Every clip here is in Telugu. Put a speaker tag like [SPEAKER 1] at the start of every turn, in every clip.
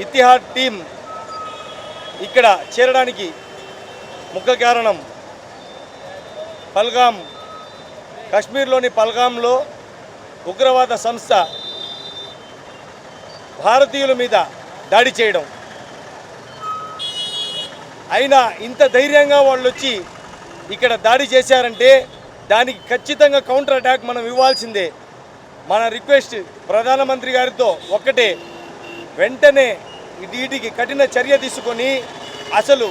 [SPEAKER 1] ఇతిహాద్ టీం ఇక్కడ చేరడానికి ముఖ్య కారణం పల్గాం, కశ్మీర్లోని పల్గాంలో ఉగ్రవాద సంస్థ భారతీయుల మీద దాడి చేయడం. అయినా ఇంత ధైర్యంగా వాళ్ళు వచ్చి ఇక్కడ దాడి చేశారంటే దానికి ఖచ్చితంగా కౌంటర్ అటాక్ మనం ఇవ్వాల్సిందే. మన రిక్వెస్ట్ ప్రధానమంత్రి గారితో ఒక్కటే, వెంటనే వీటికి కఠిన చర్య తీసుకొని అసలు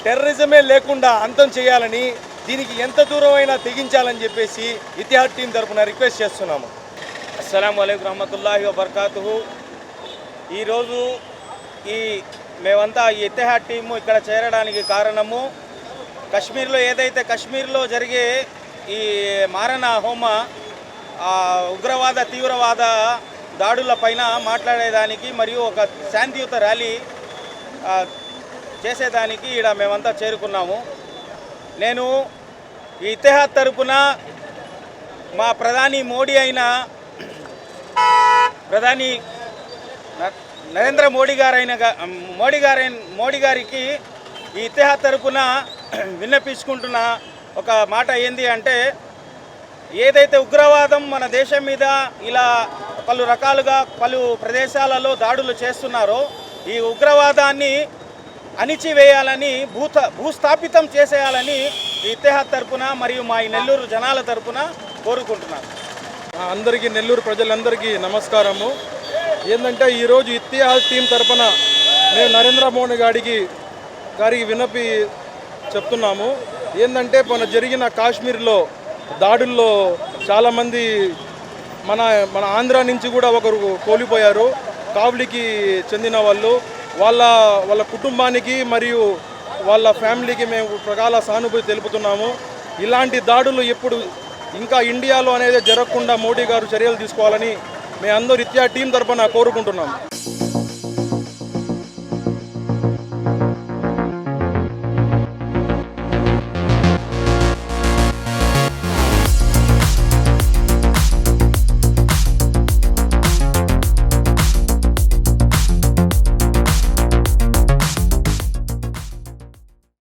[SPEAKER 1] టెర్రరిజమే లేకుండా అంతం చేయాలని, దీనికి ఎంత దూరమైనా తెగించాలని చెప్పేసి ఇతిహాద్ టీం తరఫున రిక్వెస్ట్ చేస్తున్నాము.
[SPEAKER 2] అస్సలాము అలైకుం రహమతుల్లాహి వబర్కాతుహు. ఈరోజు మేమంతా ఈ ఇతిహాద్ టీము ఇక్కడ చేరడానికి కారణము, కశ్మీర్లో జరిగే ఈ మారణ హోమ ఉగ్రవాద తీవ్రవాద దాడుల పైన మాట్లాడేదానికి మరియు ఒక శాంతియుత ర్యాలీ చేసేదానికి ఇక్కడ మేమంతా చేరుకున్నాము. నేను ఈ ఇతిహాద్ తరపున మా ప్రధాని నరేంద్ర మోడీ గారికి ఈ ఇతిహాద్ తరపున విన్నపించుకుంటున్న ఒక మాట ఏంది అంటే, ఏదైతే ఉగ్రవాదం మన దేశం మీద ఇలా పలు రకాలుగా పలు ప్రదేశాలలో దాడులు చేస్తున్నారో, ఈ ఉగ్రవాదాన్ని అణిచివేయాలని, భూస్థాపితం చేసేయాలని ఈ ఇతిహాద్ తరపున మరియు మా ఈ నెల్లూరు జనాల తరపున కోరుకుంటున్నాను.
[SPEAKER 3] అందరికీ, నెల్లూరు ప్రజలందరికీ నమస్కారము. ఏంటంటే ఈరోజు ఇతిహాద్ టీం తరపున మేము నరేంద్ర మోడీ గారికి విన్నపి చెప్తున్నాము. ఏంటంటే మన జరిగిన కాశ్మీర్లో దాడుల్లో చాలామంది మన ఆంధ్ర నుంచి కూడా ఒకరు కోల్పోయారు. కావలికి చెందిన వాళ్ళ కుటుంబానికి మరియు వాళ్ళ ఫ్యామిలీకి మేము ప్రగాఢ సానుభూతి తెలుపుతున్నాము. ఇలాంటి దాడులు ఎప్పుడు ఇంకా ఇండియాలో అనేది జరగకుండా మోడీ గారు చర్యలు తీసుకోవాలని మేము అందరూ ఇతిహాద్ టీం తరపున కోరుకుంటున్నాము.